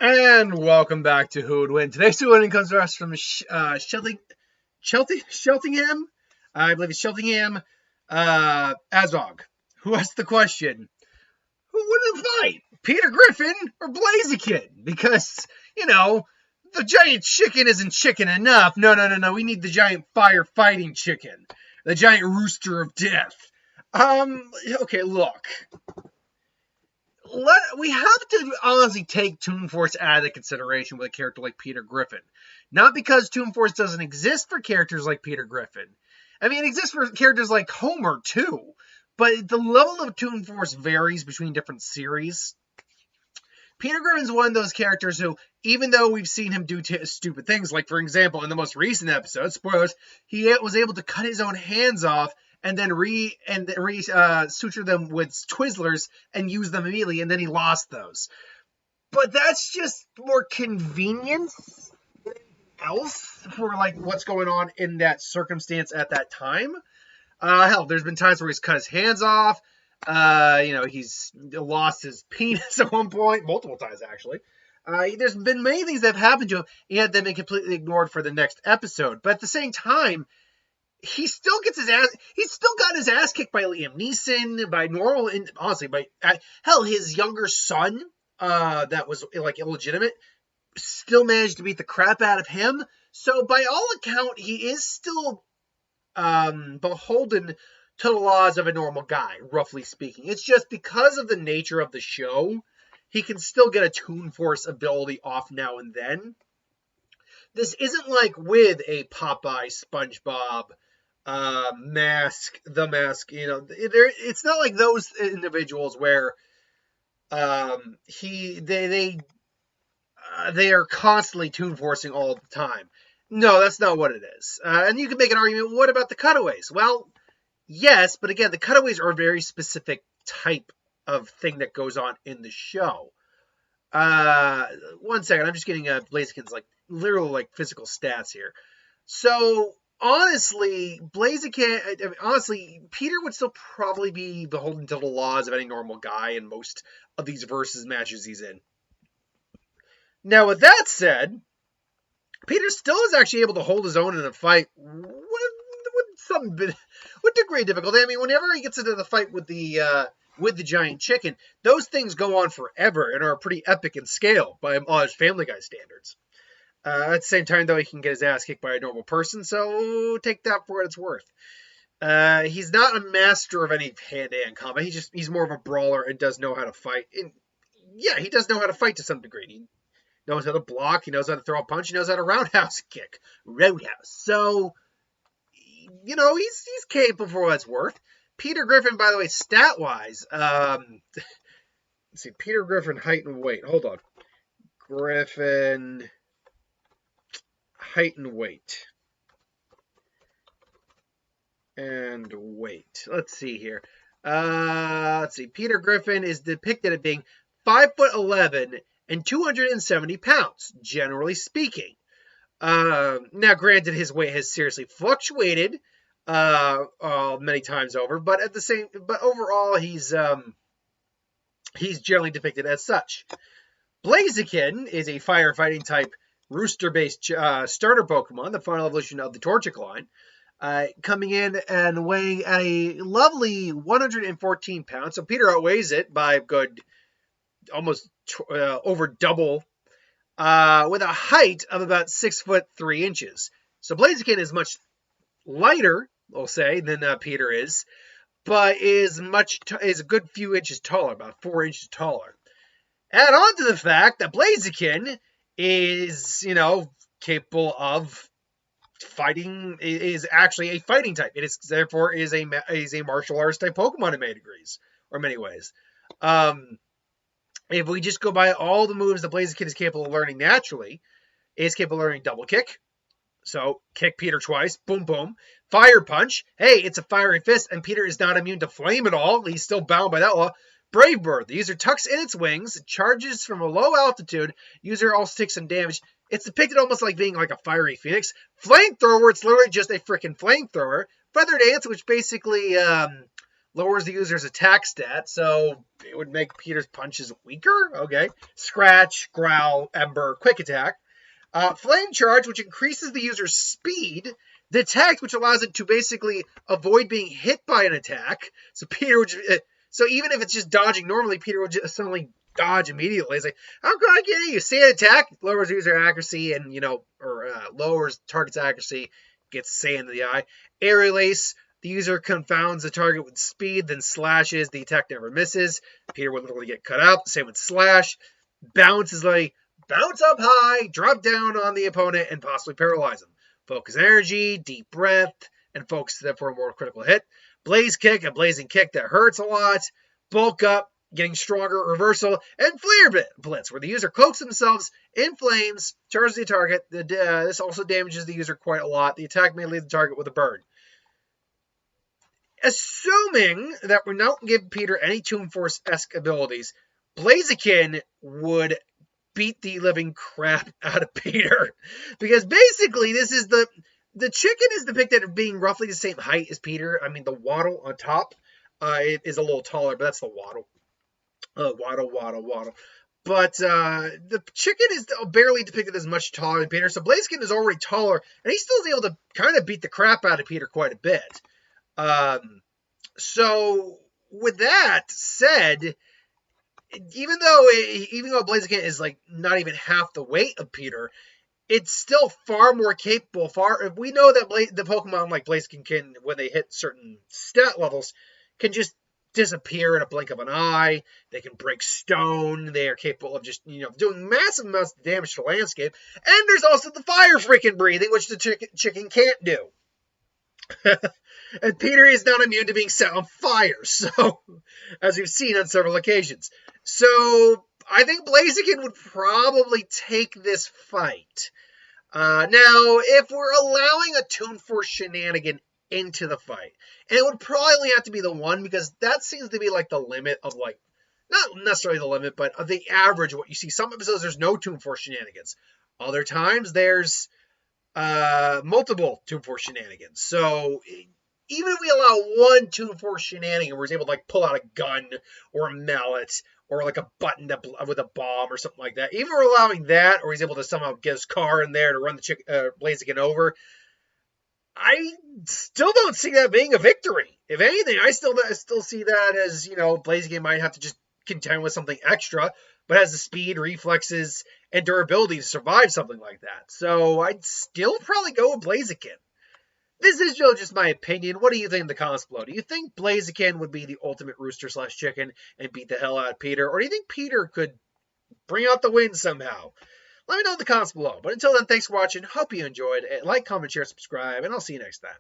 And welcome back to Who Would Win. Today's Who Would Win comes to us from Sheltingham. I believe it's Sheltingham Azog, who asked the question, who win a fight, Peter Griffin or Blaziken? Because, the giant chicken isn't chicken enough. No. We need the giant firefighting chicken. The giant rooster of death. Okay, look. We have to honestly take Toon Force out of consideration with a character like Peter Griffin. Not because Toon Force doesn't exist for characters like Peter Griffin. I mean, it exists for characters like Homer, too. But the level of Toon Force varies between different series. Peter Griffin's one of those characters who, even though we've seen him do stupid things, like, for example, in the most recent episode, spoilers, he was able to cut his own hands off and then suture them with Twizzlers and use them immediately, and then he lost those. But that's just more convenience than anything else for, what's going on in that circumstance at that time. Hell, there's been times where he's cut his hands off. He's lost his penis at one point, multiple times, actually. There's been many things that have happened to him, and they've been completely ignored for the next episode. But at the same time, he's still got his ass kicked by Liam Neeson, by normal, and honestly, his younger son, that was, illegitimate, still managed to beat the crap out of him. So, by all account, he is still, beholden to the laws of a normal guy, roughly speaking. It's just because of the nature of the show, he can still get a Toon Force ability off now and then. This isn't like with a Popeye, SpongeBob, Mask, The Mask, it's not like those individuals where they are constantly Toon Forcing all the time. No, that's not what it is. And you can make an argument, what about the cutaways? Well, yes, but again, the cutaways are a very specific type of thing that goes on in the show. 1 second, I'm just getting Blaziken's literal physical stats here. So honestly, Peter would still probably be beholden to the laws of any normal guy in most of these versus matches he's in. Now, with that said, Peter still is actually able to hold his own in a fight with degree of difficulty. I mean, whenever he gets into the fight with the giant chicken, those things go on forever and are pretty epic in scale by his Family Guy standards. At the same time, though, he can get his ass kicked by a normal person, so take that for what it's worth. He's not a master of any hand-to-hand combat. He's more of a brawler and does know how to fight. And yeah, he does know how to fight to some degree. He knows how to block. He knows how to throw a punch. He knows how to roundhouse kick. Roundhouse. So, he's capable for what it's worth. Peter Griffin, by the way, stat-wise, let's see, Peter Griffin, height and weight. Hold on. Griffin, height and weight. And weight. Let's see here. Peter Griffin is depicted as being 5'11" and 270 pounds, generally speaking. Now, granted, his weight has seriously fluctuated many times over, but overall, he's generally depicted as such. Blaziken is a firefighting type rooster-based starter Pokemon, the final evolution of the Torchic line, coming in and weighing at a lovely 114 pounds. So Peter outweighs it by a good almost over double, with a height of about 6'3". So Blaziken is much lighter, we'll say, than Peter is, but is a good few inches taller, about 4 inches taller. Add on to the fact that Blaziken is, capable of fighting, is actually a fighting type. It is therefore is a martial arts type Pokemon in many ways. If we just go by all the moves that Blaziken is capable of learning naturally, is capable of learning double kick. So, kick Peter twice, boom, boom. Fire punch. Hey, it's a fiery fist, and Peter is not immune to flame at all. He's still bound by that law. Brave Bird. The user tucks in its wings, it charges from a low altitude. User also takes some damage. It's depicted almost like being like a fiery phoenix. Flamethrower, it's literally just a freaking flamethrower. Feather Dance, which basically lowers the user's attack stat, so it would make Peter's punches weaker. Okay. Scratch, growl, ember, quick attack. Flame charge, which increases the user's speed. Detect, which allows it to basically avoid being hit by an attack. So Peter would, so even if it's just dodging normally, Peter would just suddenly dodge immediately. It's like, how can I get you? Say an attack, lowers user accuracy, and lowers target's accuracy, gets sand in the eye. Aerial ace, the user confounds the target with speed, then slashes. The attack never misses. Peter would literally get cut out. Same with slash. Bounce is like bounce up high, drop down on the opponent, and possibly paralyze them. Focus energy, deep breath, and focus them for a more critical hit. Blaze kick, a blazing kick that hurts a lot. Bulk up, getting stronger, reversal, and flare blitz, where the user cloaks themselves in flames, charges the target. This also damages the user quite a lot. The attack may leave the target with a burn. Assuming that we don't give Peter any Toon Force-esque abilities, Blaziken would beat the living crap out of Peter. Because basically, this is the chicken is depicted as being roughly the same height as Peter. I mean, the waddle on top is a little taller, but that's the waddle. Waddle. But the chicken is barely depicted as much taller than Peter. So Blaziken is already taller, and he still is able to kind of beat the crap out of Peter quite a bit. So with that said, even though Blaziken is like not even half the weight of Peter, it's still far more capable. We know that the Pokemon like Blaziken can, when they hit certain stat levels, can just disappear in a blink of an eye. They can break stone. They are capable of just doing massive amounts of damage to the landscape. And there's also the fire freaking breathing, which the chicken can't do. And Peter is not immune to being set on fire, so as we've seen on several occasions. So I think Blaziken would probably take this fight. Now, if we're allowing a Toon Force shenanigan into the fight, and it would probably have to be the one, because that seems to be like the limit of like, not necessarily the limit, but of the average of what you see. Some episodes there's no Toon Force shenanigans. Other times there's multiple Toon Force shenanigans. So even if we allow one Toon Force shenanigan where he's able to like pull out a gun or a mallet or like a button with a bomb or something like that, even if we're allowing that, or he's able to somehow get his car in there to run the Blaziken over, I still don't see that being a victory. If anything, I still see that as, Blaziken might have to just contend with something extra, but has the speed, reflexes, and durability to survive something like that. So I'd still probably go with Blaziken. This is just my opinion. What do you think in the comments below? Do you think Blaziken would be the ultimate rooster/chicken and beat the hell out of Peter? Or do you think Peter could bring out the win somehow? Let me know in the comments below. But until then, thanks for watching. Hope you enjoyed. Like, comment, share, subscribe, and I'll see you next time.